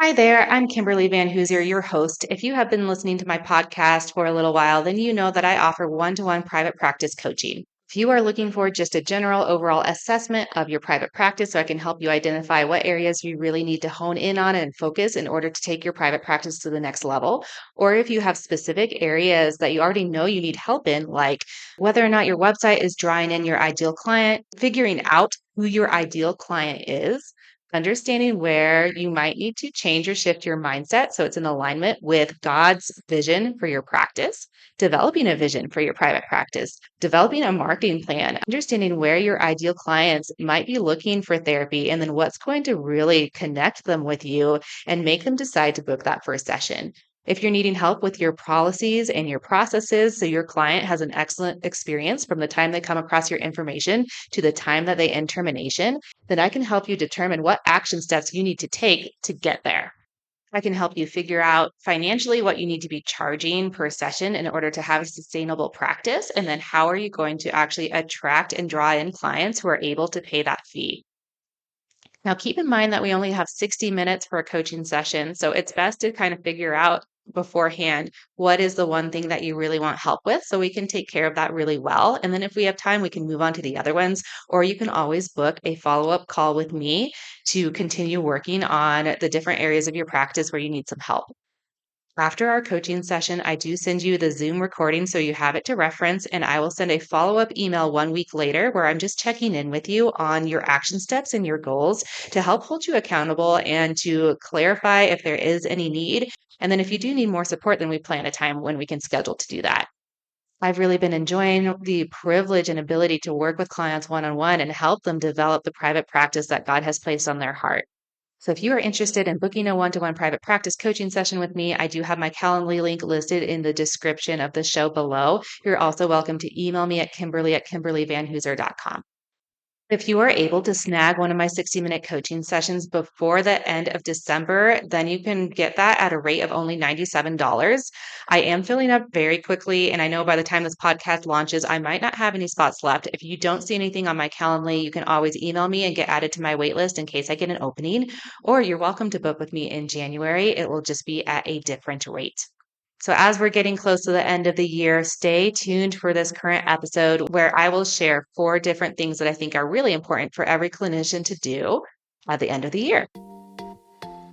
Hi there, I'm Kimberly Van Hooser, your host. If you have been listening to my podcast for a little while, then you know that I offer one to one private practice coaching. If you are looking for just a general overall assessment of your private practice, so I can help you identify what areas you really need to hone in on and focus in order to take your private practice to the next level, or if you have specific areas that you already know you need help in, like whether or not your website is drawing in your ideal client, figuring out who your ideal client is, understanding where you might need to change or shift your mindset so it's in alignment with God's vision for your practice, developing a vision for your private practice, developing a marketing plan, understanding where your ideal clients might be looking for therapy, and then what's going to really connect them with you and make them decide to book that first session. If you're needing help with your policies and your processes so your client has an excellent experience from the time they come across your information to the time that they end termination, then I can help you determine what action steps you need to take to get there. I can help you figure out financially what you need to be charging per session in order to have a sustainable practice. And then how are you going to actually attract and draw in clients who are able to pay that fee? Now, keep in mind that we only have 60 minutes for a coaching session. So it's best to kind of figure out beforehand what is the one thing that you really want help with so we can take care of that really well. And then if we have time, we can move on to the other ones, or you can always book a follow up call with me to continue working on the different areas of your practice where you need some help. After our coaching session, I do send you the Zoom recording so you have it to reference, and I will send a follow up email 1 week later where I'm just checking in with you on your action steps and your goals to help hold you accountable and to clarify if there is any need. And then if you do need more support, then we plan a time when we can schedule to do that. I've really been enjoying the privilege and ability to work with clients one on one and help them develop the private practice that God has placed on their heart. So if you are interested in booking a one-to-one private practice coaching session with me, I do have my Calendly link listed in the description of the show below. You're also welcome to email me at kimberly@kimberlyvanhooser.com. If you are able to snag one of my 60-minute coaching sessions before the end of December, then you can get that at a rate of only $97. I am filling up very quickly, and I know by the time this podcast launches, I might not have any spots left. If you don't see anything on my Calendly, you can always email me and get added to my waitlist in case I get an opening, or you're welcome to book with me in January. It will just be at a different rate. So, as we're getting close to the end of the year, stay tuned for this current episode where I will share 4 different things that I think are really important for every clinician to do at the end of the year.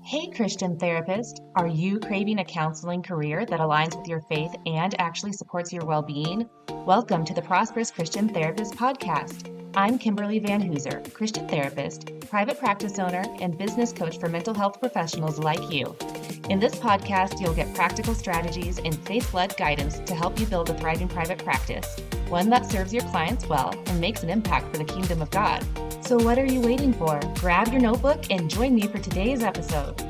Hey, Christian therapist, are you craving a counseling career that aligns with your faith and actually supports your well being? Welcome to the Prosperous Christian Therapist Podcast. I'm Kimberly Van Hooser, Christian therapist, private practice owner, and business coach for mental health professionals like you. In this podcast, you'll get practical strategies and faith-led guidance to help you build a thriving private practice, one that serves your clients well and makes an impact for the kingdom of God. So what are you waiting for? Grab your notebook and join me for today's episode.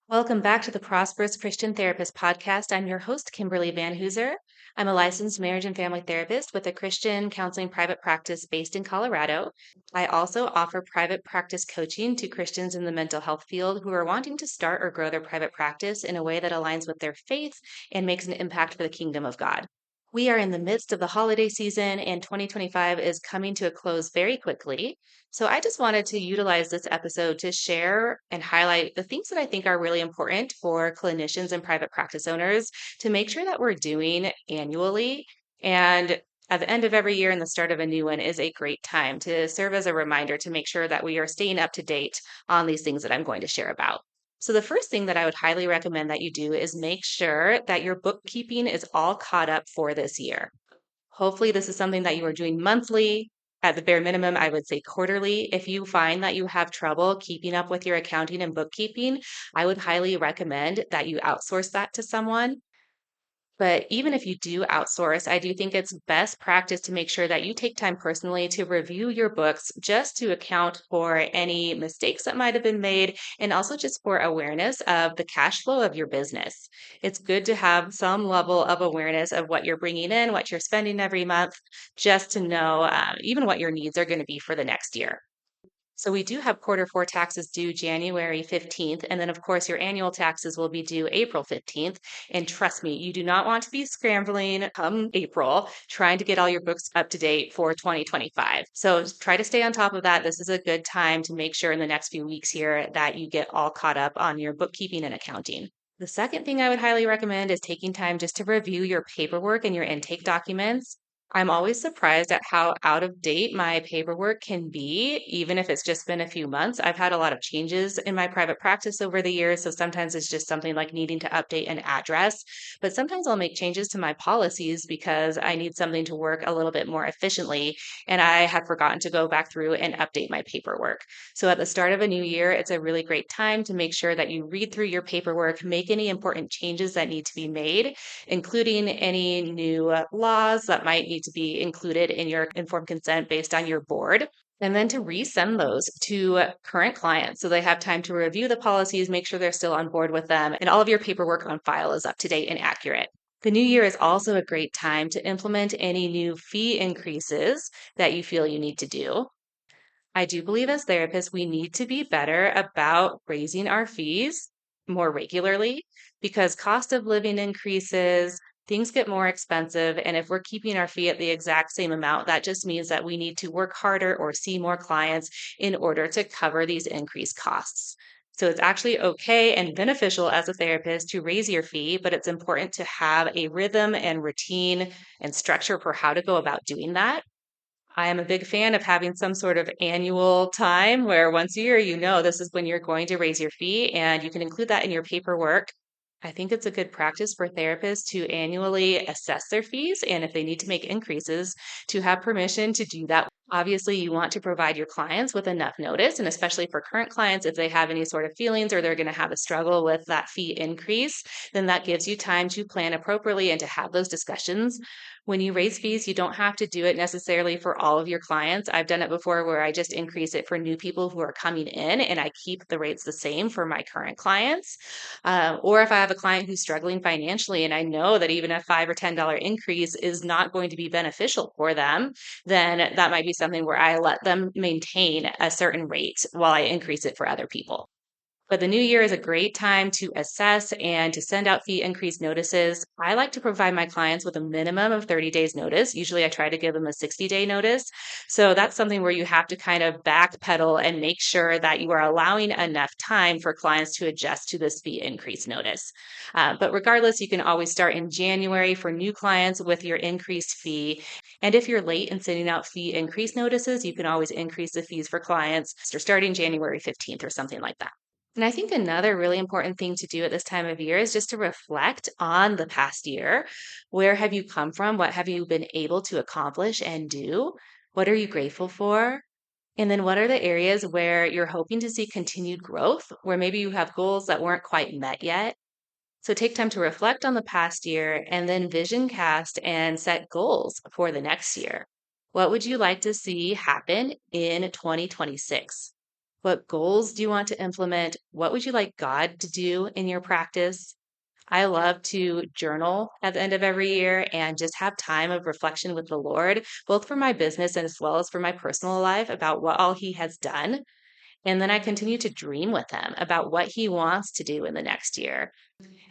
Welcome back to the Prosperous Christian Therapist Podcast. I'm your host, Kimberly Van Hooser. I'm a licensed marriage and family therapist with a Christian counseling private practice based in Colorado. I also offer private practice coaching to Christians in the mental health field who are wanting to start or grow their private practice in a way that aligns with their faith and makes an impact for the kingdom of God. We are in the midst of the holiday season, and 2025 is coming to a close very quickly. So, I just wanted to utilize this episode to share and highlight the things that I think are really important for clinicians and private practice owners to make sure that we're doing annually. And at the end of every year and the start of a new one is a great time to serve as a reminder to make sure that we are staying up to date on these things that I'm going to share about. So, the first thing that I would highly recommend that you do is make sure that your bookkeeping is all caught up for this year. Hopefully, this is something that you are doing monthly. At the bare minimum, I would say quarterly. If you find that you have trouble keeping up with your accounting and bookkeeping, I would highly recommend that you outsource that to someone. But even if you do outsource, I do think it's best practice to make sure that you take time personally to review your books just to account for any mistakes that might have been made and also just for awareness of the cash flow of your business. It's good to have some level of awareness of what you're bringing in, what you're spending every month, just to know even what your needs are going to be for the next year. So we do have quarter four taxes due January 15th. And then, of course, your annual taxes will be due April 15th. And trust me, you do not want to be scrambling come April trying to get all your books up to date for 2025. So try to stay on top of that. This is a good time to make sure in the next few weeks here that you get all caught up on your bookkeeping and accounting. The second thing I would highly recommend is taking time just to review your paperwork and your intake documents. I'm always surprised at how out of date my paperwork can be, even if it's just been a few months. I've had a lot of changes in my private practice over the years. So sometimes it's just something like needing to update an address, but sometimes I'll make changes to my policies because I need something to work a little bit more efficiently. And I had forgotten to go back through and update my paperwork. So at the start of a new year, it's a really great time to make sure that you read through your paperwork, make any important changes that need to be made, including any new laws that might need to be included in your informed consent based on your board. And then to resend those to current clients so they have time to review the policies, make sure they're still on board with them, and all of your paperwork on file is up to date and accurate. The new year is also a great time to implement any new fee increases that you feel you need to do. I do believe as therapists, we need to be better about raising our fees more regularly because cost of living increases, things get more expensive. And if we're keeping our fee at the exact same amount, that just means that we need to work harder or see more clients in order to cover these increased costs. So it's actually okay and beneficial as a therapist to raise your fee, but it's important to have a rhythm and routine and structure for how to go about doing that. I am a big fan of having some sort of annual time where once a year, you know, this is when you're going to raise your fee and you can include that in your paperwork. I think it's a good practice for therapists to annually assess their fees and if they need to make increases, to have permission to do that. Obviously, you want to provide your clients with enough notice, and especially for current clients, if they have any sort of feelings or they're going to have a struggle with that fee increase, then that gives you time to plan appropriately and to have those discussions. When you raise fees, you don't have to do it necessarily for all of your clients. I've done it before where I just increase it for new people who are coming in and I keep the rates the same for my current clients. Or if I have a client who's struggling financially and I know that even a $5 or $10 increase is not going to be beneficial for them, then that might be something where I let them maintain a certain rate while I increase it for other people. But the new year is a great time to assess and to send out fee increase notices. I like to provide my clients with a minimum of 30 days notice. Usually I try to give them a 60-day notice. So that's something where you have to kind of backpedal and make sure that you are allowing enough time for clients to adjust to this fee increase notice. But regardless, you can always start in January for new clients with your increased fee. And if you're late in sending out fee increase notices, you can always increase the fees for clients starting January 15th or something like that. And I think another really important thing to do at this time of year is just to reflect on the past year. Where have you come from? What have you been able to accomplish and do? What are you grateful for? And then what are the areas where you're hoping to see continued growth, where maybe you have goals that weren't quite met yet? So take time to reflect on the past year and then vision cast and set goals for the next year. What would you like to see happen in 2026? What goals do you want to implement? What would you like God to do in your practice? I love to journal at the end of every year and just have time of reflection with the Lord, both for my business and as well as for my personal life about what all He has done. And then I continue to dream with Him about what He wants to do in the next year.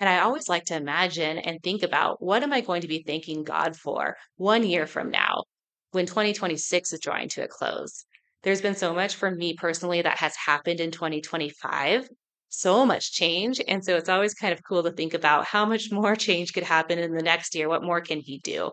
And I always like to imagine and think about what am I going to be thanking God for 1 year from now when 2026 is drawing to a close. There's been so much for me personally that has happened in 2025, so much change. And so it's always kind of cool to think about how much more change could happen in the next year. What more can He do?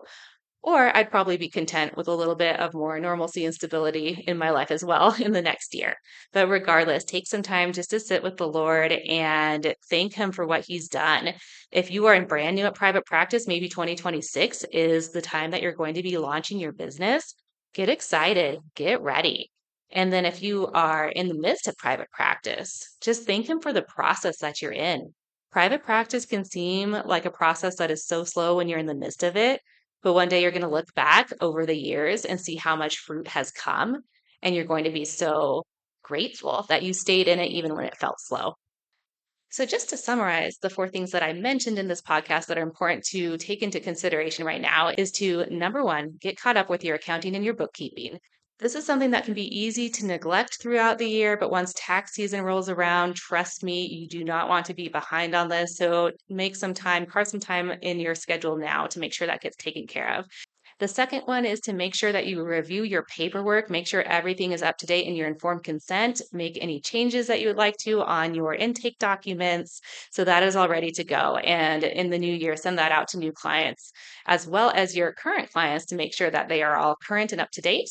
Or I'd probably be content with a little bit of more normalcy and stability in my life as well in the next year. But regardless, take some time just to sit with the Lord and thank Him for what He's done. If you are brand new at private practice, maybe 2026 is the time that you're going to be launching your business. Get excited, get ready. And then if you are in the midst of private practice, just thank Him for the process that you're in. Private practice can seem like a process that is so slow when you're in the midst of it, but one day you're going to look back over the years and see how much fruit has come. And you're going to be so grateful that you stayed in it even when it felt slow. So, just to summarize, the four things that I mentioned in this podcast that are important to take into consideration right now is to number one, get caught up with your accounting and your bookkeeping. This is something that can be easy to neglect throughout the year, but once tax season rolls around, trust me, you do not want to be behind on this. So make some time, carve some time in your schedule now to make sure that gets taken care of. The second one is to make sure that you review your paperwork, make sure everything is up to date in your informed consent, make any changes that you would like to on your intake documents. So that is all ready to go. And in the new year, send that out to new clients as well as your current clients to make sure that they are all current and up to date.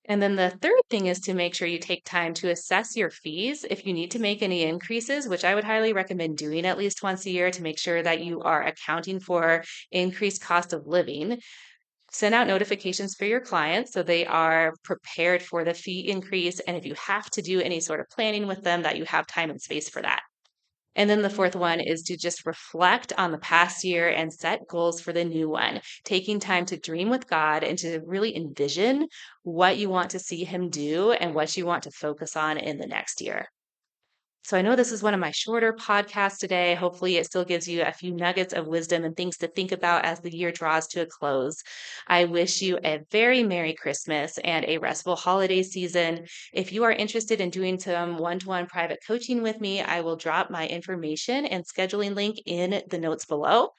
And then the third thing is to make sure you take time to assess your fees. If you need to make any increases, which I would highly recommend doing at least once a year to make sure that you are accounting for increased cost of living, send out notifications for your clients so they are prepared for the fee increase. And if you have to do any sort of planning with them, that you have time and space for that. And then the fourth one is to just reflect on the past year and set goals for the new one, taking time to dream with God and to really envision what you want to see Him do and what you want to focus on in the next year. So I know this is one of my shorter podcasts today. Hopefully, it still gives you a few nuggets of wisdom and things to think about as the year draws to a close. I wish you a very Merry Christmas and a restful holiday season. If you are interested in doing some one-to-one private coaching with me, I will drop my information and scheduling link in the notes below.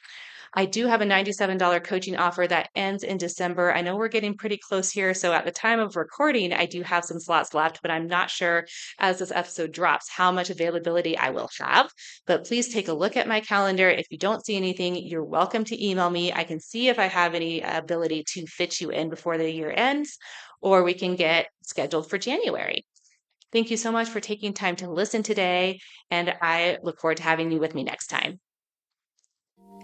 I do have a $97 coaching offer that ends in December. I know we're getting pretty close here. So at the time of recording, I do have some slots left, but I'm not sure as this episode drops how much availability I will have. But please take a look at my calendar. If you don't see anything, you're welcome to email me. I can see if I have any ability to fit you in before the year ends, or we can get scheduled for January. Thank you so much for taking time to listen today, and I look forward to having you with me next time.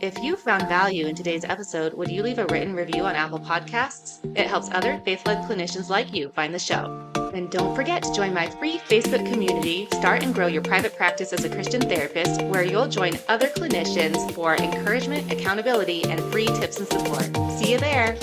If you found value in today's episode, would you leave a written review on Apple Podcasts? It helps other faith-led clinicians like you find the show. And don't forget to join my free Facebook community, Start and Grow Your Private Practice as a Christian Therapist, where you'll join other clinicians for encouragement, accountability, and free tips and support. See you there.